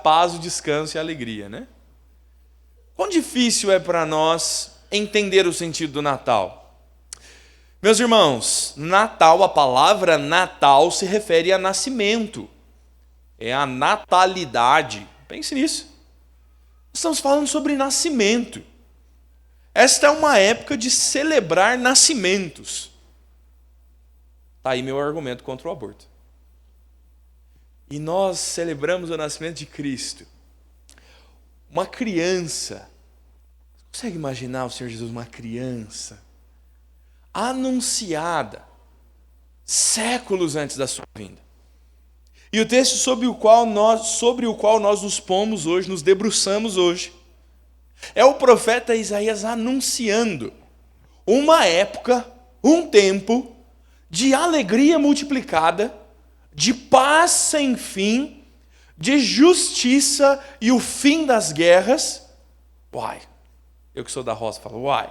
paz, o descanso e a alegria, né? Quão difícil é para nós entender o sentido do Natal? Meus irmãos, Natal, a palavra Natal se refere a nascimento. É a natalidade. Pense nisso. Estamos falando sobre nascimento. Esta é uma época de celebrar nascimentos. Está aí meu argumento contra o aborto. E nós celebramos o nascimento de Cristo. Uma criança. Você consegue imaginar o Senhor Jesus, uma criança anunciada séculos antes da sua vinda? E o texto sobre o qual nós nos pomos hoje, nos debruçamos hoje, é o profeta Isaías anunciando uma época, um tempo de alegria multiplicada, de paz sem fim, de justiça e o fim das guerras. Uai, eu que sou da roça falo, uai,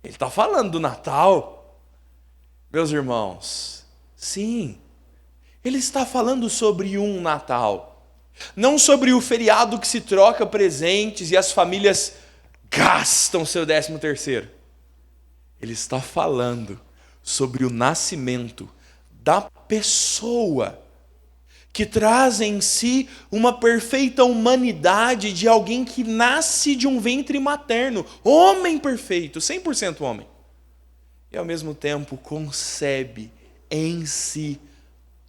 ele está falando do Natal? Meus irmãos, sim, ele está falando sobre um Natal, não sobre o feriado que se troca presentes e as famílias gastam seu 13º. Ele está falando sobre o nascimento da pessoa que traz em si uma perfeita humanidade de alguém que nasce de um ventre materno, homem perfeito, 100% homem, e ao mesmo tempo concebe em si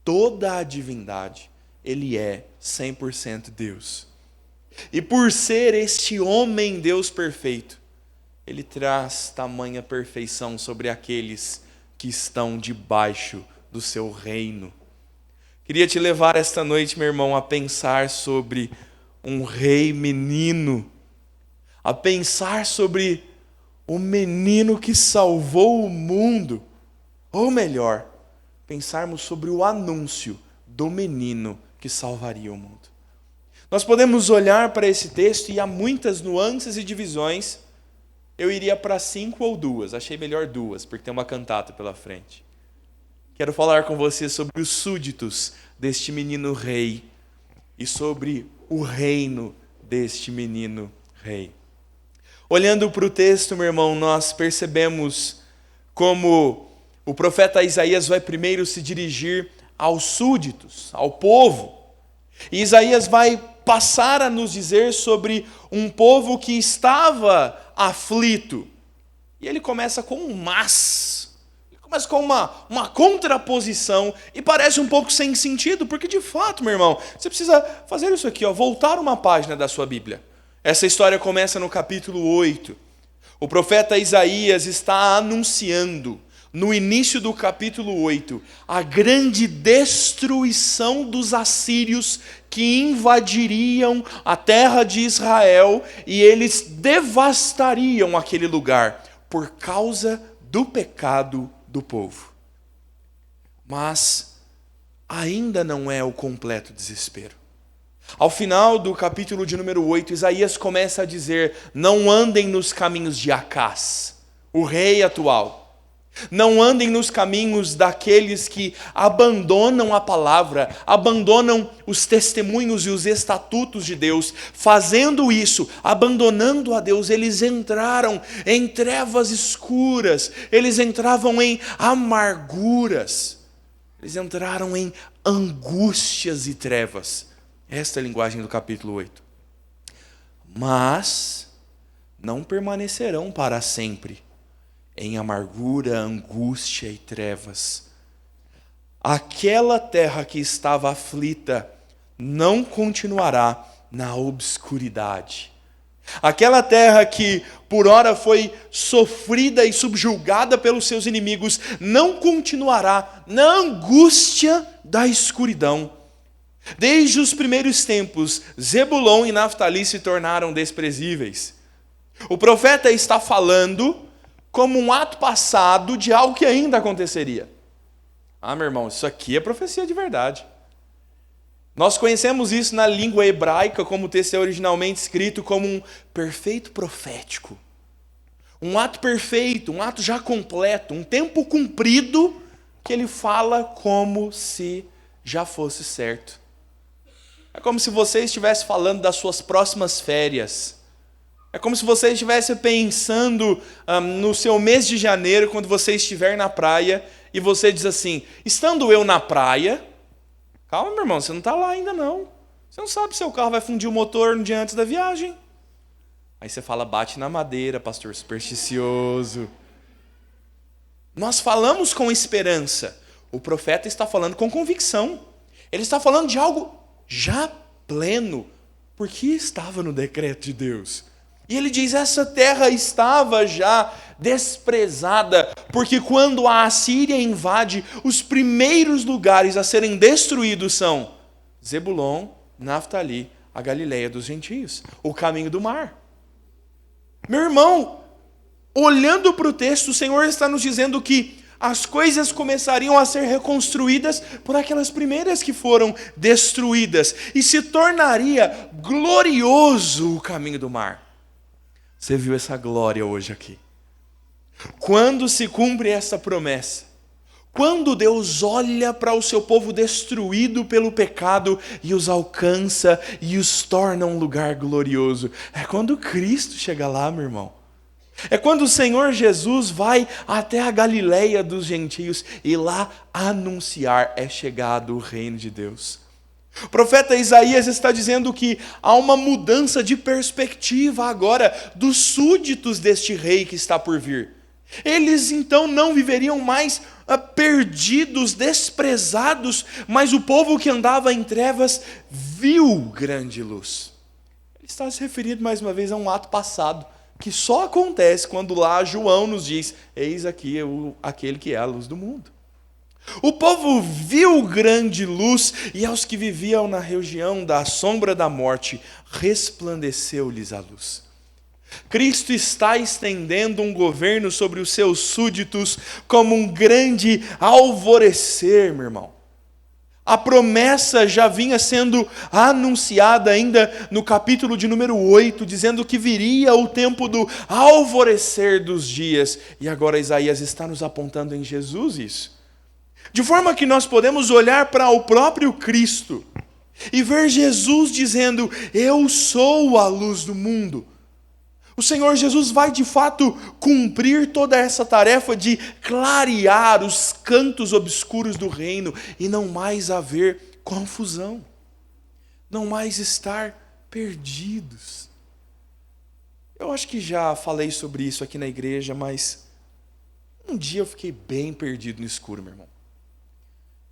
toda a divindade. Ele é 100% Deus. E por ser este homem Deus perfeito, ele traz tamanha perfeição sobre aqueles que estão debaixo do seu reino. Queria te levar esta noite, meu irmão, a pensar sobre um rei menino, a pensar sobre o menino que salvou o mundo, ou melhor, pensarmos sobre o anúncio do menino que salvaria o mundo. Nós podemos olhar para esse texto e há muitas nuances e divisões. Eu iria para 5 ou 2, achei melhor 2, porque tem uma cantata pela frente. Quero falar com você sobre os súditos deste menino rei e sobre o reino deste menino rei. Olhando para o texto, meu irmão, nós percebemos como o profeta Isaías vai primeiro se dirigir aos súditos, ao povo. E Isaías vai passar a nos dizer sobre um povo que estava aflito. E ele começa com um mas. Ele começa com uma contraposição e parece um pouco sem sentido, porque de fato, meu irmão, você precisa fazer isso aqui, voltar uma página da sua Bíblia. Essa história começa no capítulo 8. O profeta Isaías está anunciando, no início do capítulo 8, a grande destruição dos assírios que invadiriam a terra de Israel e eles devastariam aquele lugar por causa do pecado do povo. Mas ainda não é o completo desespero. Ao final do capítulo de número 8, Isaías começa a dizer: não andem nos caminhos de Acaz, o rei atual. Não andem nos caminhos daqueles que abandonam a palavra, abandonam os testemunhos e os estatutos de Deus. Fazendo isso, abandonando a Deus, eles entraram em trevas escuras, eles entravam em amarguras, eles entraram em angústias e trevas. Esta é a linguagem do capítulo 8. Mas não permanecerão para sempre em amargura, angústia e trevas. Aquela terra que estava aflita não continuará na obscuridade. Aquela terra que por ora foi sofrida e subjugada pelos seus inimigos não continuará na angústia da escuridão. Desde os primeiros tempos, Zebulon e Naftali se tornaram desprezíveis. O profeta está falando como um ato passado de algo que ainda aconteceria. Ah, meu irmão, isso aqui é profecia de verdade. Nós conhecemos isso na língua hebraica, como o texto é originalmente escrito, como um perfeito profético. Um ato perfeito, um ato já completo, um tempo cumprido, que ele fala como se já fosse certo. É como se você estivesse falando das suas próximas férias. É como se você estivesse pensando no seu mês de janeiro, quando você estiver na praia, e você diz assim: estando eu na praia... Calma, meu irmão, você não está lá ainda não. Você não sabe se seu carro vai fundir o motor no dia antes da viagem. Aí você fala: bate na madeira, pastor supersticioso. Nós falamos com esperança. O profeta está falando com convicção. Ele está falando de algo já pleno, porque estava no decreto de Deus. E ele diz: essa terra estava já desprezada, porque quando a Assíria invade, os primeiros lugares a serem destruídos são Zebulon, Naftali, a Galileia dos gentios, o caminho do mar. Meu irmão, olhando para o texto, o Senhor está nos dizendo que as coisas começariam a ser reconstruídas por aquelas primeiras que foram destruídas, e se tornaria glorioso o caminho do mar. Você viu essa glória hoje aqui? Quando se cumpre essa promessa, quando Deus olha para o seu povo destruído pelo pecado e os alcança e os torna um lugar glorioso, é quando Cristo chega lá, meu irmão. É quando o Senhor Jesus vai até a Galileia dos gentios e lá anunciar: é chegado o reino de Deus. O profeta Isaías está dizendo que há uma mudança de perspectiva agora dos súditos deste rei que está por vir. Eles então não viveriam mais perdidos, desprezados, mas o povo que andava em trevas viu grande luz. Ele está se referindo mais uma vez a um ato passado, que só acontece quando lá João nos diz: eis aqui aquele que é a luz do mundo. O povo viu grande luz, e aos que viviam na região da sombra da morte, resplandeceu-lhes a luz. Cristo está estendendo um governo sobre os seus súditos como um grande alvorecer, meu irmão. A promessa já vinha sendo anunciada ainda no capítulo de número 8, dizendo que viria o tempo do alvorecer dos dias. E agora Isaías está nos apontando em Jesus isso. De forma que nós podemos olhar para o próprio Cristo e ver Jesus dizendo: eu sou a luz do mundo. O Senhor Jesus vai de fato cumprir toda essa tarefa de clarear os cantos obscuros do reino e não mais haver confusão, não mais estar perdidos. Eu acho que já falei sobre isso aqui na igreja, mas um dia eu fiquei bem perdido no escuro, meu irmão.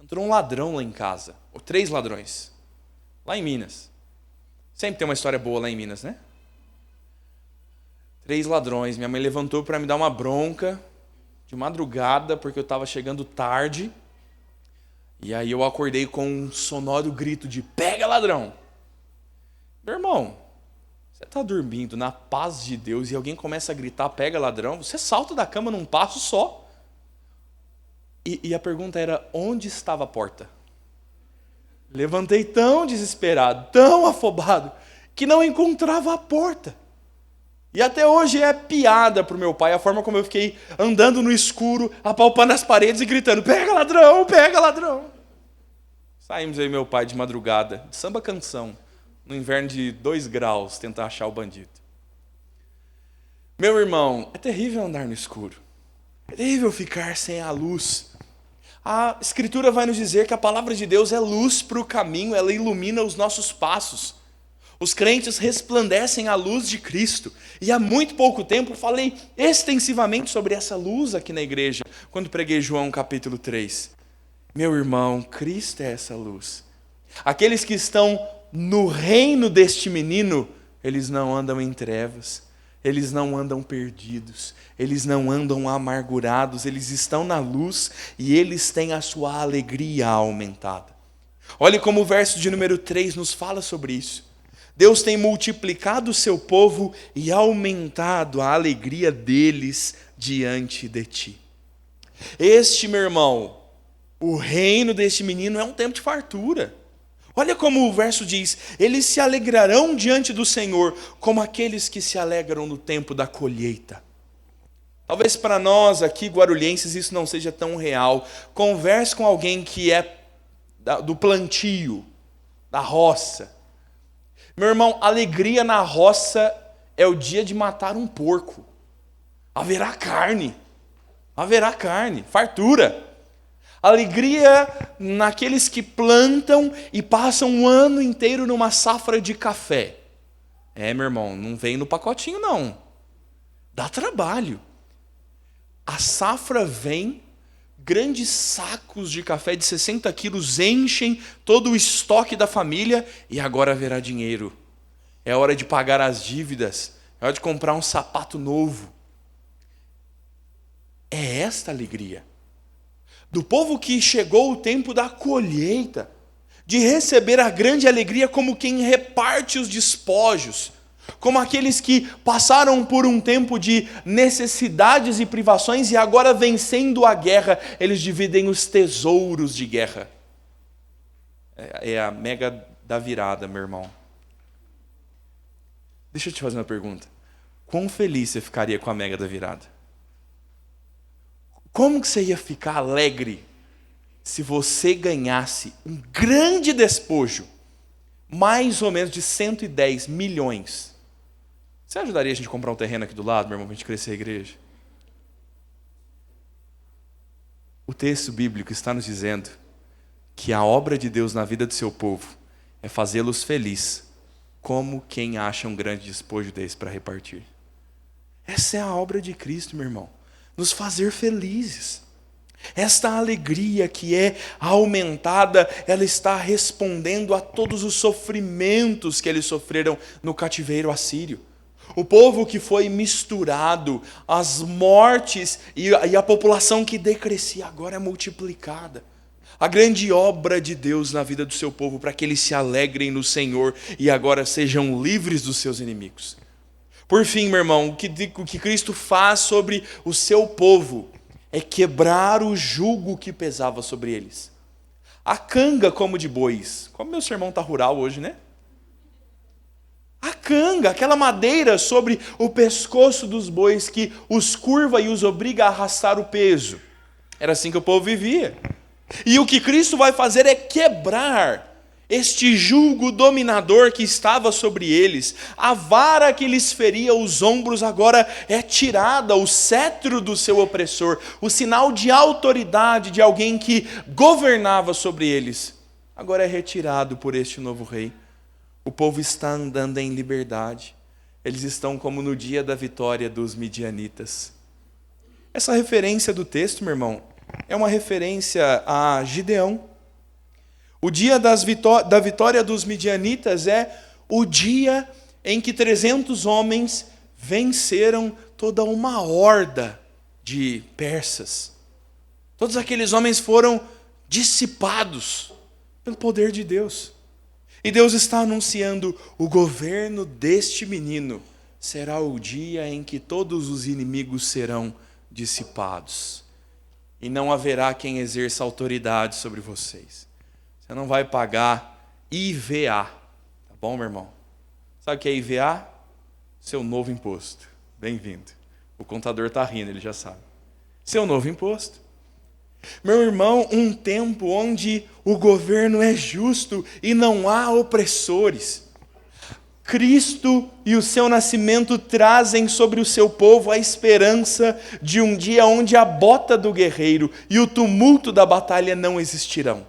Entrou um ladrão lá em casa, ou 3 ladrões, lá em Minas. Sempre tem uma história boa lá em Minas, né? 3 ladrões, minha mãe levantou para me dar uma bronca de madrugada, porque eu estava chegando tarde. E aí eu acordei com um sonoro grito de: pega, ladrão! Meu irmão, você está dormindo na paz de Deus e alguém começa a gritar: pega, ladrão, você salta da cama num passo só. E a pergunta era: onde estava a porta? Levantei tão desesperado, tão afobado, que não encontrava a porta. E até hoje é piada para o meu pai a forma como eu fiquei andando no escuro, apalpando as paredes e gritando: pega, ladrão, pega, ladrão. Saímos aí, meu pai, de madrugada, de samba canção, no inverno de 2 graus, tentar achar o bandido. Meu irmão, é terrível andar no escuro. É terrível ficar sem a luz. A Escritura vai nos dizer que a palavra de Deus é luz para o caminho, ela ilumina os nossos passos. Os crentes resplandecem a luz de Cristo. E há muito pouco tempo falei extensivamente sobre essa luz aqui na igreja, quando preguei João capítulo 3. Meu irmão, Cristo é essa luz. Aqueles que estão no reino deste menino, eles não andam em trevas. Eles não andam perdidos, eles não andam amargurados, eles estão na luz e eles têm a sua alegria aumentada. Olhe como o verso de número 3 nos fala sobre isso. Deus tem multiplicado o seu povo e aumentado a alegria deles diante de ti. Este, meu irmão, o reino deste menino é um tempo de fartura. Olha como o verso diz: eles se alegrarão diante do Senhor, como aqueles que se alegram no tempo da colheita. Talvez para nós aqui, guarulhenses, isso não seja tão real. Converse com alguém que é do plantio. da roça. Meu irmão, alegria na roça é o dia de matar um porco. Haverá carne, fartura. Alegria naqueles que plantam e passam um ano inteiro numa safra de café. Meu irmão, não vem no pacotinho não. Dá trabalho. A safra vem, grandes sacos de café de 60 quilos enchem todo o estoque da família e agora haverá dinheiro. É hora de pagar as dívidas, é hora de comprar um sapato novo. É esta alegria. Do povo que chegou o tempo da colheita, de receber a grande alegria como quem reparte os despojos, como aqueles que passaram por um tempo de necessidades e privações e agora vencendo a guerra, eles dividem os tesouros de guerra. É a mega da virada, meu irmão. Deixa eu te fazer uma pergunta. Quão feliz você ficaria com a mega da virada? Como que você ia ficar alegre se você ganhasse um grande despojo, mais ou menos de 110 milhões? Você ajudaria a gente a comprar um terreno aqui do lado, meu irmão, para a gente crescer a igreja? O texto bíblico está nos dizendo que a obra de Deus na vida do seu povo é fazê-los felizes, como quem acha um grande despojo desse para repartir. Essa é a obra de Cristo, meu irmão. Nos fazer felizes. Esta alegria que é aumentada, ela está respondendo a todos os sofrimentos que eles sofreram no cativeiro assírio. O povo que foi misturado, as mortes e a população que decrescia agora é multiplicada. A grande obra de Deus na vida do seu povo para que eles se alegrem no Senhor e agora sejam livres dos seus inimigos. Por fim, meu irmão, o que Cristo faz sobre o seu povo é quebrar o jugo que pesava sobre eles. A canga como de bois. Como meu sermão está rural hoje, né? A canga, aquela madeira sobre o pescoço dos bois que os curva e os obriga a arrastar o peso. Era assim que o povo vivia. E o que Cristo vai fazer é quebrar este jugo dominador que estava sobre eles. A vara que lhes feria os ombros agora é tirada, o cetro do seu opressor, o sinal de autoridade de alguém que governava sobre eles, agora é retirado por este novo rei. O povo está andando em liberdade. Eles estão como no dia da vitória dos midianitas. Essa referência do texto, meu irmão, é uma referência a Gideão. O dia da vitória dos midianitas é o dia em que 300 homens venceram toda uma horda de persas. Todos aqueles homens foram dissipados pelo poder de Deus. E Deus está anunciando: o governo deste menino será o dia em que todos os inimigos serão dissipados. E não haverá quem exerça autoridade sobre vocês. Você não vai pagar IVA. Tá bom, meu irmão? Sabe o que é IVA? Seu novo imposto. Bem-vindo. O contador está rindo, ele já sabe. Seu novo imposto. Meu irmão, um tempo onde o governo é justo e não há opressores. Cristo e o seu nascimento trazem sobre o seu povo a esperança de um dia onde a bota do guerreiro e o tumulto da batalha não existirão.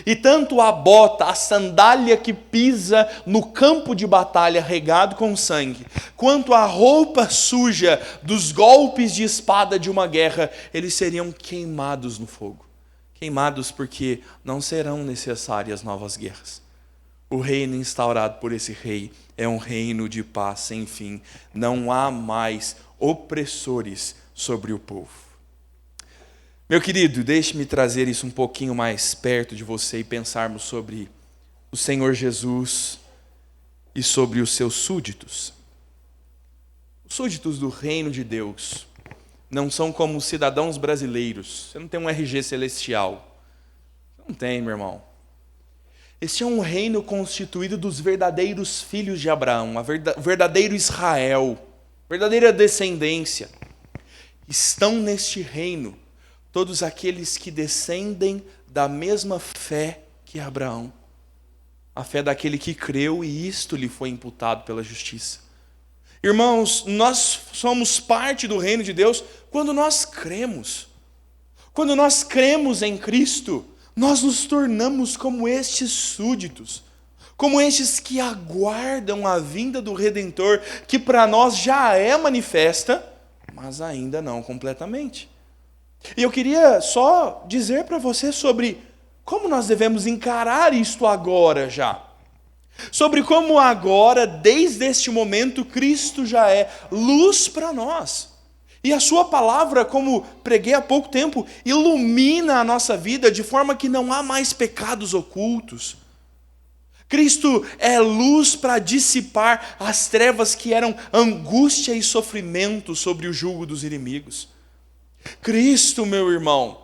E tanto a bota, a sandália que pisa no campo de batalha regado com sangue, quanto a roupa suja dos golpes de espada de uma guerra, eles seriam queimados no fogo. Queimados porque não serão necessárias novas guerras. O reino instaurado por esse rei é um reino de paz sem fim. Não há mais opressores sobre o povo. Meu querido, deixe-me trazer isso um pouquinho mais perto de você e pensarmos sobre o Senhor Jesus e sobre os seus súditos. Os súditos do reino de Deus não são como os cidadãos brasileiros. Você não tem um RG celestial. Você não tem, meu irmão. Este é um reino constituído dos verdadeiros filhos de Abraão, o verdadeiro Israel, verdadeira descendência. Estão neste reino todos aqueles que descendem da mesma fé que Abraão. a fé daquele que creu e isto lhe foi imputado pela justiça. Irmãos, nós somos parte do reino de Deus quando nós cremos. Quando nós cremos em Cristo, nós nos tornamos como estes súditos, como estes que aguardam a vinda do Redentor, que para nós já é manifesta, mas ainda não completamente. E eu queria só dizer para você sobre como nós devemos encarar isto agora já. Sobre como agora, desde este momento, Cristo já é luz para nós. E a sua palavra, como preguei há pouco tempo, ilumina a nossa vida de forma que não há mais pecados ocultos. Cristo é luz para dissipar as trevas que eram angústia e sofrimento sobre o jugo dos inimigos. Cristo, meu irmão,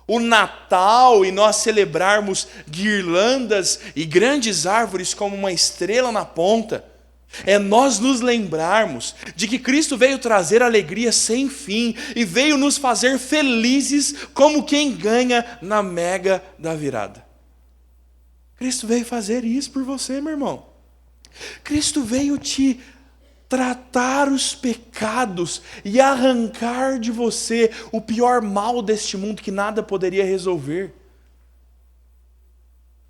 o Natal e nós celebrarmos guirlandas e grandes árvores como uma estrela na ponta, é nós nos lembrarmos de que Cristo veio trazer alegria sem fim e veio nos fazer felizes como quem ganha na mega da virada. Cristo veio fazer isso por você, meu irmão. Cristo veio te tratar os pecados e arrancar de você o pior mal deste mundo que nada poderia resolver.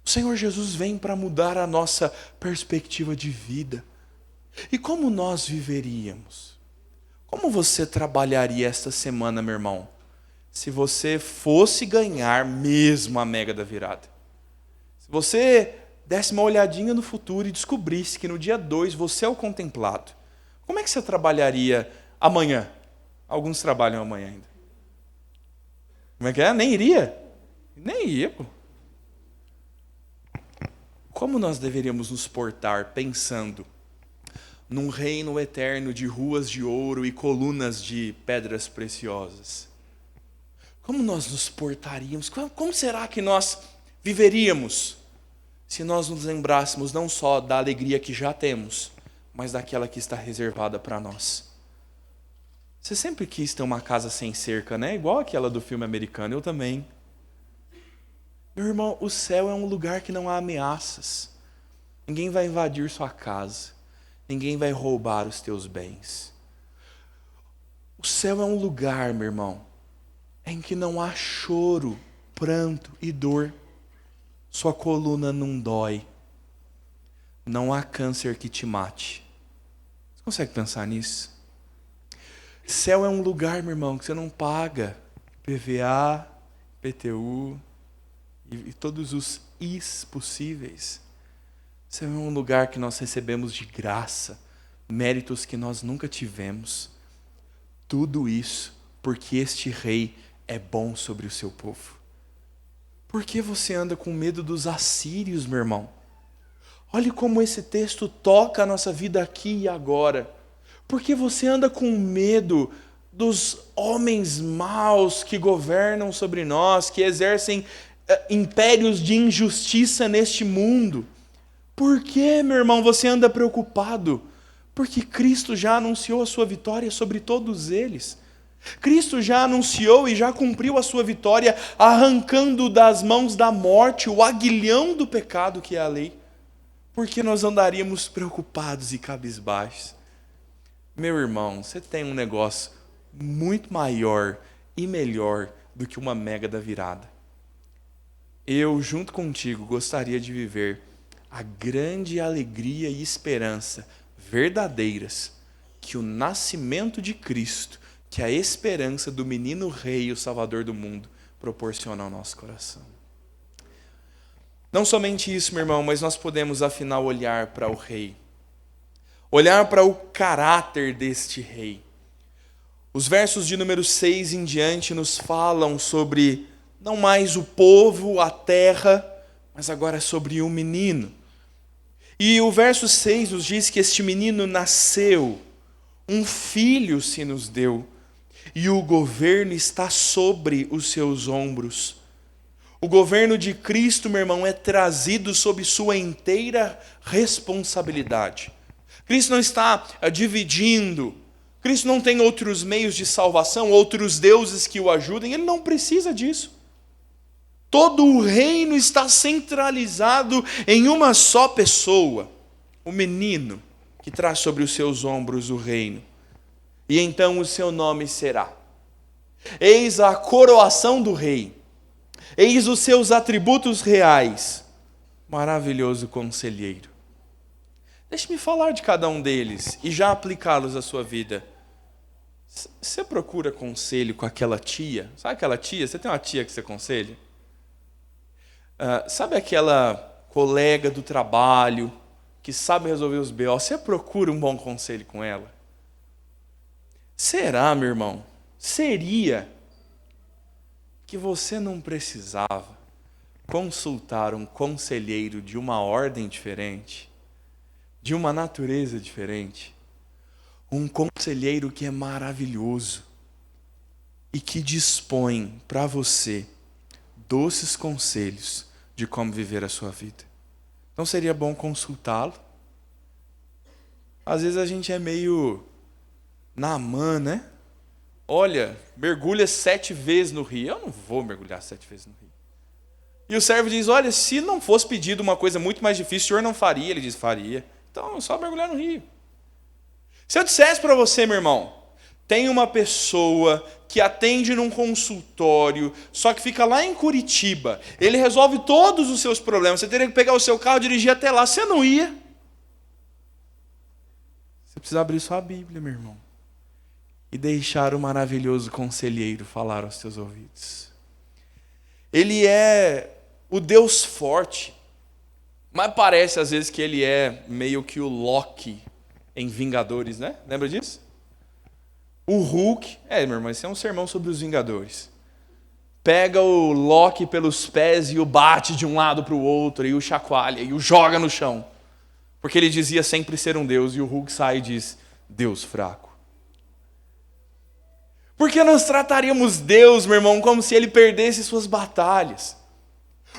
O Senhor Jesus vem para mudar a nossa perspectiva de vida. E como nós viveríamos? Como você trabalharia esta semana, meu irmão, se você fosse ganhar mesmo a mega da virada? Se você desse uma olhadinha no futuro e descobrisse que no dia 2 você é o contemplado, como é que você trabalharia amanhã? Alguns trabalham amanhã ainda. Como é que é? Nem iria? Nem ia, pô. Como nós deveríamos nos portar pensando num reino eterno de ruas de ouro e colunas de pedras preciosas? Como nós nos portaríamos? Como será que nós viveríamos se nós nos lembrássemos não só da alegria que já temos, mas daquela que está reservada para nós? Você sempre quis ter uma casa sem cerca, né? Igual aquela do filme americano, eu também. Meu irmão, o céu é um lugar que não há ameaças. Ninguém vai invadir sua casa. Ninguém vai roubar os teus bens. O céu é um lugar, meu irmão, em que não há choro, pranto e dor. Sua coluna não dói. Não há câncer que te mate. Você consegue pensar nisso? Céu é um lugar, meu irmão, que você não paga PVA, PTU e todos os Is possíveis. Céu é um lugar que nós recebemos de graça, méritos que nós nunca tivemos. Tudo isso porque este rei é bom sobre o seu povo. Por que você anda com medo dos assírios, meu irmão? Olhe como esse texto toca a nossa vida aqui e agora. Por que você anda com medo dos homens maus que governam sobre nós, que exercem impérios de injustiça neste mundo? Por que, meu irmão, você anda preocupado? Porque Cristo já anunciou a sua vitória sobre todos eles. Cristo já anunciou e já cumpriu a sua vitória, arrancando das mãos da morte o aguilhão do pecado que é a lei. Por que nós andaríamos preocupados e cabisbaixos? Meu irmão, você tem um negócio muito maior e melhor do que uma mega da virada. Eu, junto contigo, gostaria de viver a grande alegria e esperança verdadeiras que o nascimento de Cristo, que a esperança do menino rei, o Salvador do mundo, proporciona ao nosso coração. Não somente isso, meu irmão, mas nós podemos afinal olhar para o rei. Olhar para o caráter deste rei. Os versos de número 6 em diante nos falam sobre não mais o povo, a terra, mas agora sobre um menino. E o verso 6 nos diz que este menino nasceu, um filho se nos deu, e o governo está sobre os seus ombros. O governo de Cristo, meu irmão, é trazido sob sua inteira responsabilidade. Cristo não está dividindo. Cristo não tem outros meios de salvação, outros deuses que o ajudem. Ele não precisa disso. Todo o reino está centralizado em uma só pessoa, o menino que traz sobre os seus ombros o reino. E então o seu nome será: eis a coroação do rei, eis os seus atributos reais, maravilhoso conselheiro. Deixe-me falar de cada um deles e já aplicá-los à sua vida. Você procura conselho com aquela tia? Sabe aquela tia? Você tem uma tia que você aconselha? Sabe aquela colega do trabalho que sabe resolver os BO? Você procura um bom conselho com ela? Será, meu irmão? Seria que você não precisava consultar um conselheiro de uma ordem diferente, de uma natureza diferente? Um conselheiro que é maravilhoso e que dispõe para você doces conselhos de como viver a sua vida. Então seria bom consultá-lo. Às vezes a gente é meio Naamã, né? Olha, mergulha 7 vezes no rio. Eu não vou mergulhar 7 vezes no rio. E o servo diz: olha, se não fosse pedido uma coisa muito mais difícil, o senhor não faria? Ele diz: faria. Então é só mergulhar no rio. Se eu dissesse para você, meu irmão, tem uma pessoa que atende num consultório, só que fica lá em Curitiba, ele resolve todos os seus problemas, você teria que pegar o seu carro e dirigir até lá, você não ia. Você precisa abrir sua Bíblia, meu irmão, e deixar o maravilhoso conselheiro falar aos seus ouvidos. Ele é o Deus forte, mas parece às vezes que ele é meio que o Loki em Vingadores, né? Lembra disso? O Hulk, meu irmão, esse é um sermão sobre os Vingadores. Pega o Loki pelos pés e o bate de um lado para o outro, e o chacoalha, e o joga no chão. Porque ele dizia sempre ser um Deus, e o Hulk sai e diz: Deus fraco. Porque nós trataríamos Deus, meu irmão, como se ele perdesse suas batalhas.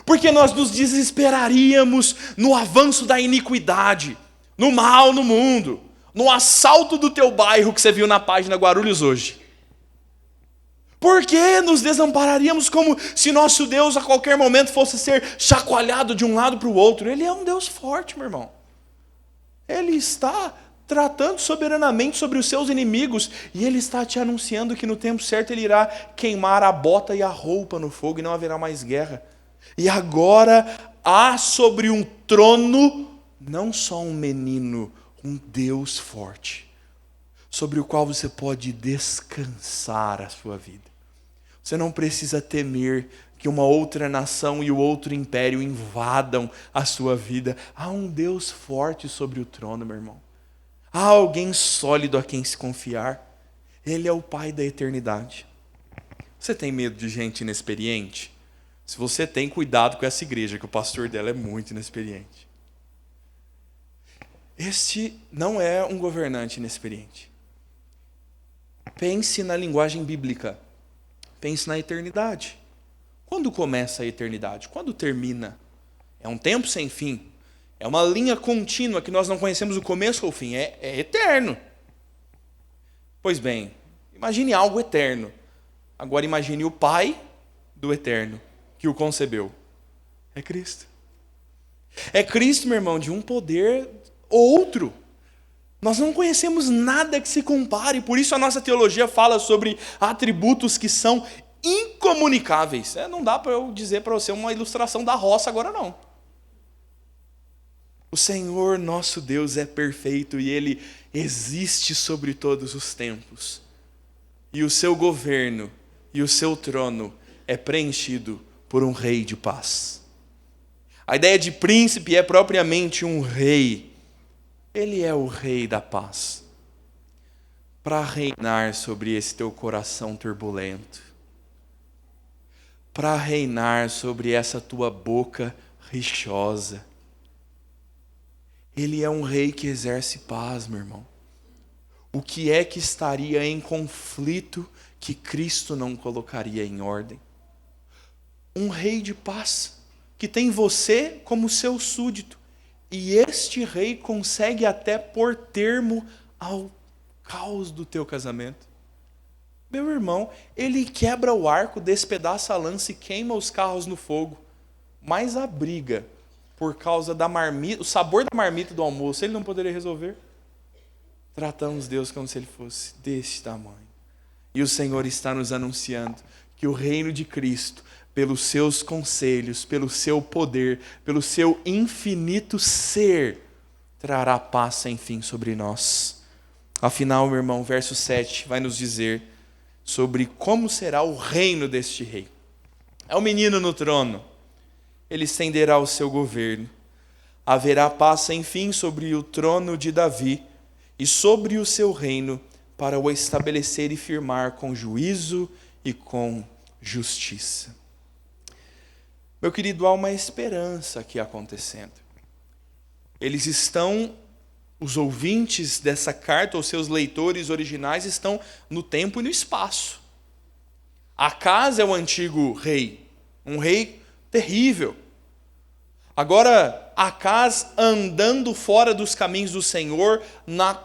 Porque nós nos desesperaríamos no avanço da iniquidade, no mal no mundo, no assalto do teu bairro que você viu na página Guarulhos hoje. Por que nos desampararíamos como se nosso Deus a qualquer momento fosse ser chacoalhado de um lado para o outro? Ele é um Deus forte, meu irmão. Ele está tratando soberanamente sobre os seus inimigos e ele está te anunciando que no tempo certo ele irá queimar a bota e a roupa no fogo e não haverá mais guerra. E agora há sobre um trono não só um menino, um Deus forte, sobre o qual você pode descansar a sua vida. Você não precisa temer que uma outra nação e o outro império invadam a sua vida. Há um Deus forte sobre o trono, meu irmão. Há alguém sólido a quem se confiar. Ele é o Pai da eternidade. Você tem medo de gente inexperiente? Se você tem, cuidado com essa igreja, que o pastor dela é muito inexperiente. Este não é um governante inexperiente. Pense na linguagem bíblica. Pense na eternidade. Quando começa a eternidade? Quando termina? É um tempo sem fim. É uma linha contínua que nós não conhecemos o começo ou o fim. É eterno. Pois bem, imagine algo eterno. Agora imagine o Pai do eterno que o concebeu. É Cristo. É Cristo, meu irmão, de um poder outro. Nós não conhecemos nada que se compare, por isso a nossa teologia fala sobre atributos que são incomunicáveis. Não dá para eu dizer para você uma ilustração da roça agora, não. O Senhor nosso Deus é perfeito e Ele existe sobre todos os tempos. E o seu governo e o seu trono é preenchido por um rei de paz. A ideia de príncipe é propriamente um rei. Ele é o rei da paz. Para reinar sobre esse teu coração turbulento. Para reinar sobre essa tua boca rixosa. Ele é um rei que exerce paz, meu irmão. O que é que estaria em conflito que Cristo não colocaria em ordem? Um rei de paz, que tem você como seu súdito. E este rei consegue até pôr termo ao caos do teu casamento. Meu irmão, ele quebra o arco, despedaça a lança e queima os carros no fogo. Mas a briga, por causa da marmita, o sabor da marmita do almoço, ele não poderia resolver? Tratamos Deus como se ele fosse desse tamanho. E o Senhor está nos anunciando que o reino de Cristo, pelos seus conselhos, pelo seu poder, pelo seu infinito ser, trará paz sem fim sobre nós. Afinal, meu irmão, verso 7 vai nos dizer sobre como será o reino deste rei. É o menino no trono. Ele estenderá o seu governo. Haverá paz sem fim sobre o trono de Davi e sobre o seu reino, para o estabelecer e firmar com juízo e com justiça. Meu querido, há uma esperança aqui acontecendo. Eles estão, os ouvintes dessa carta, ou seus leitores originais, estão no tempo e no espaço. Acas é o antigo rei, um rei terrível. Agora, Acas andando fora dos caminhos do Senhor,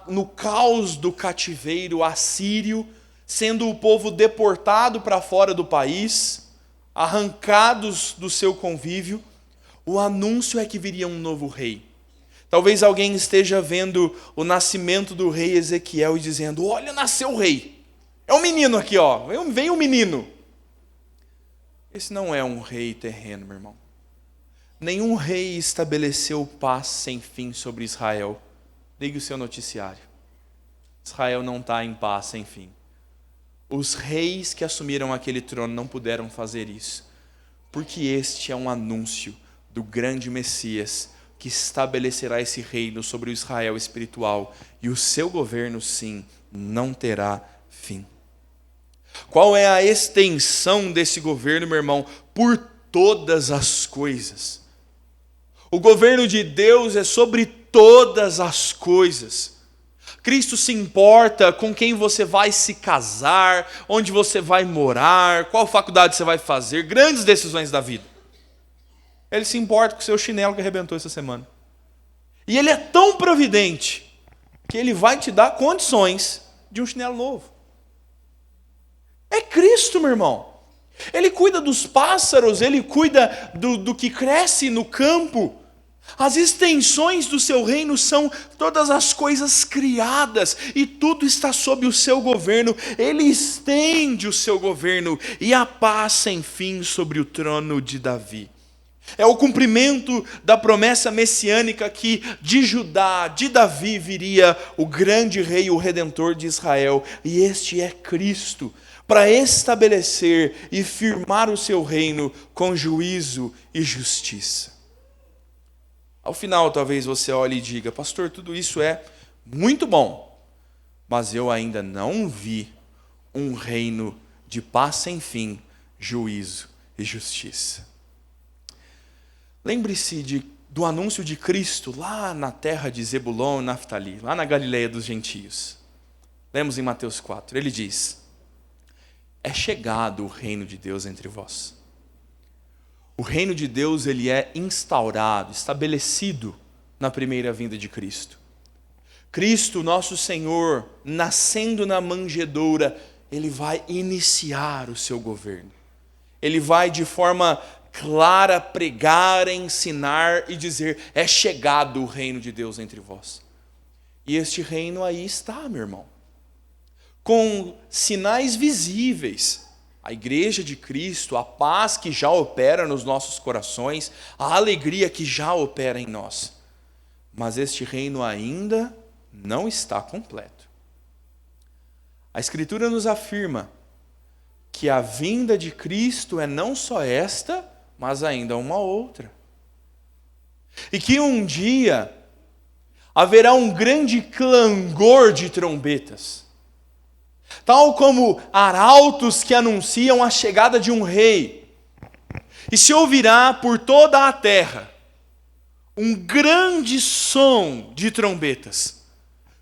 no caos do cativeiro assírio, sendo o povo deportado para fora do país, arrancados do seu convívio, o anúncio é que viria um novo rei. Talvez alguém esteja vendo o nascimento do rei Ezequiel e dizendo: olha, nasceu o rei. É um menino aqui, ó. Vem um menino. Esse não é um rei terreno, meu irmão. Nenhum rei estabeleceu paz sem fim sobre Israel. Ligue o seu noticiário. Israel não está em paz sem fim. Os reis que assumiram aquele trono não puderam fazer isso, porque este é um anúncio do grande Messias que estabelecerá esse reino sobre o Israel espiritual, e o seu governo, sim, não terá fim. Qual é a extensão desse governo, meu irmão? Por todas as coisas. O governo de Deus é sobre todas as coisas. Cristo se importa com quem você vai se casar, onde você vai morar, qual faculdade você vai fazer, grandes decisões da vida. Ele se importa com o seu chinelo que arrebentou essa semana. E ele é tão providente que ele vai te dar condições de um chinelo novo. É Cristo, meu irmão. Ele cuida dos pássaros, ele cuida do que cresce no campo. As extensões do seu reino são todas as coisas criadas e tudo está sob o seu governo. Ele estende o seu governo e a paz sem fim sobre o trono de Davi. É o cumprimento da promessa messiânica que de Judá, de Davi, viria o grande rei, o redentor de Israel. E este é Cristo, para estabelecer e firmar o seu reino com juízo e justiça. Ao final, talvez você olhe e diga: pastor, tudo isso é muito bom, mas eu ainda não vi um reino de paz sem fim, juízo e justiça. Lembre-se do anúncio de Cristo lá na terra de Zebulon e Naftali, lá na Galileia dos gentios. Lemos em Mateus 4, ele diz: é chegado o reino de Deus entre vós. O reino de Deus, ele é instaurado, estabelecido na primeira vinda de Cristo. Cristo, nosso Senhor, nascendo na manjedoura, ele vai iniciar o seu governo. Ele vai de forma clara pregar, ensinar e dizer: é chegado o reino de Deus entre vós. E este reino aí está, meu irmão, com sinais visíveis. A igreja de Cristo, a paz que já opera nos nossos corações, a alegria que já opera em nós. Mas este reino ainda não está completo. A Escritura nos afirma que a vinda de Cristo é não só esta, mas ainda uma outra. E que um dia haverá um grande clangor de trombetas, tal como arautos que anunciam a chegada de um rei. E se ouvirá por toda a terra um grande som de trombetas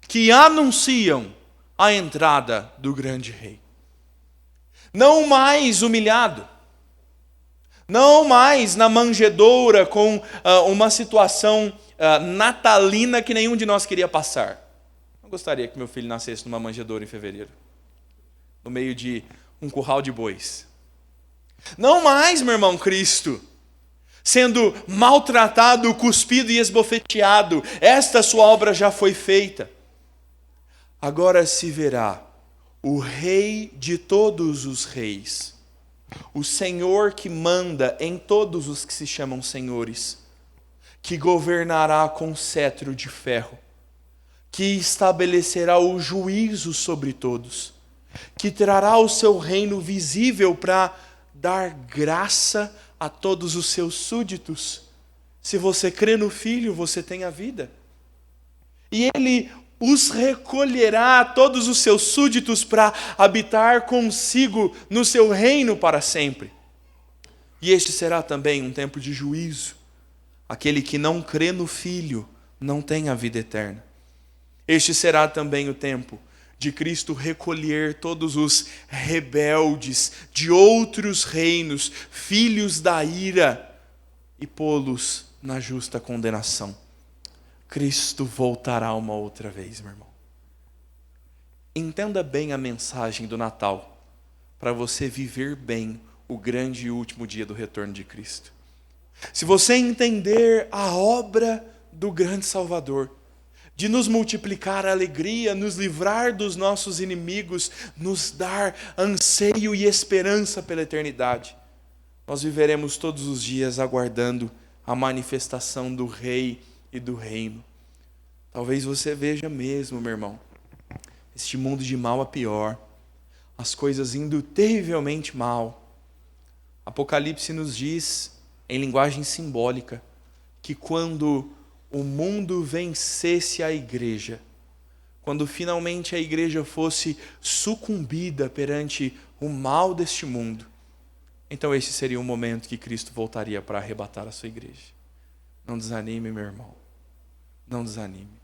que anunciam a entrada do grande rei. Não mais humilhado, não mais na manjedoura com uma situação natalina que nenhum de nós queria passar. Não gostaria que meu filho nascesse numa manjedoura em fevereiro. no meio de um curral de bois. Não mais, meu irmão, Cristo sendo maltratado, cuspido e esbofeteado. Esta sua obra já foi feita. Agora se verá o Rei de todos os reis, o Senhor que manda em todos os que se chamam senhores, que governará com cetro de ferro, que estabelecerá o juízo sobre todos, que trará o seu reino visível para dar graça a todos os seus súditos. Se você crê no Filho, você tem a vida. E ele os recolherá, todos os seus súditos, para habitar consigo no seu reino para sempre. E este será também um tempo de juízo. Aquele que não crê no Filho não tem a vida eterna. Este será também o tempo de Cristo recolher todos os rebeldes de outros reinos, filhos da ira, e pô-los na justa condenação. Cristo voltará uma outra vez, meu irmão. Entenda bem a mensagem do Natal, para você viver bem o grande e último dia do retorno de Cristo. Se você entender a obra do grande Salvador, de nos multiplicar a alegria, nos livrar dos nossos inimigos, nos dar anseio e esperança pela eternidade, nós viveremos todos os dias aguardando a manifestação do Rei e do Reino. Talvez você veja mesmo, meu irmão, este mundo de mal a pior, as coisas indo terrivelmente mal. Apocalipse nos diz, em linguagem simbólica, que quando o mundo vencesse a igreja, quando finalmente a igreja fosse sucumbida perante o mal deste mundo, então esse seria o momento que Cristo voltaria para arrebatar a sua igreja. Não desanime, meu irmão. Não desanime.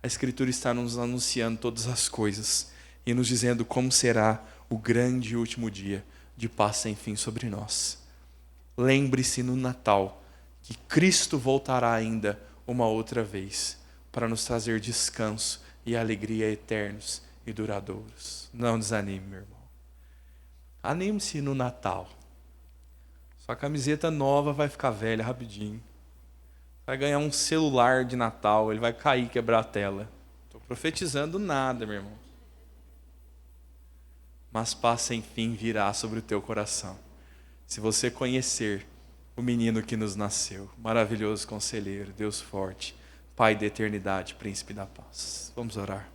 A Escritura está nos anunciando todas as coisas e nos dizendo como será o grande e último dia de paz sem fim sobre nós. Lembre-se no Natal que Cristo voltará ainda uma outra vez para nos trazer descanso e alegria eternos e duradouros. Não desanime, meu irmão. Anime-se no Natal. Sua camiseta nova vai ficar velha rapidinho. Vai ganhar um celular de Natal, ele vai cair, quebrar a tela. Estou profetizando nada, meu irmão. Mas paz sem fim virá sobre o teu coração, se você conhecer o menino que nos nasceu, maravilhoso conselheiro, Deus forte, Pai da eternidade, príncipe da paz. Vamos orar.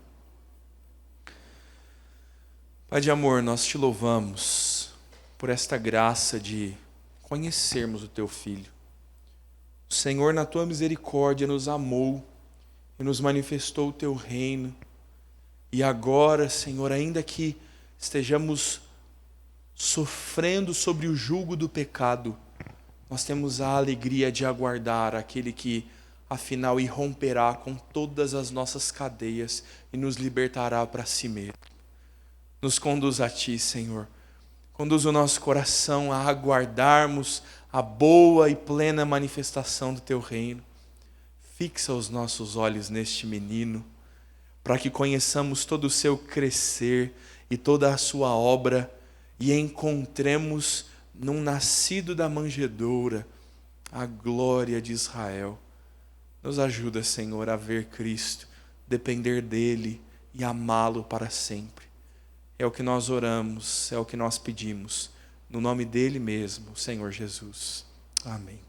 Pai de amor, nós te louvamos por esta graça de conhecermos o teu Filho. O Senhor, na tua misericórdia, nos amou e nos manifestou o teu reino. E agora, Senhor, ainda que estejamos sofrendo sobre o jugo do pecado, nós temos a alegria de aguardar aquele que, afinal, irromperá com todas as nossas cadeias e nos libertará para si mesmo. Nos conduz a ti, Senhor. Conduz o nosso coração a aguardarmos a boa e plena manifestação do teu reino. Fixa os nossos olhos neste menino, para que conheçamos todo o seu crescer e toda a sua obra e encontremos num nascido da manjedoura a glória de Israel. Nos ajuda, Senhor, a ver Cristo, depender dele e amá-lo para sempre. É o que nós oramos, é o que nós pedimos, no nome dele mesmo, Senhor Jesus. Amém.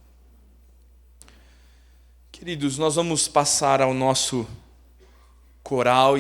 Queridos, nós vamos passar ao nosso coral.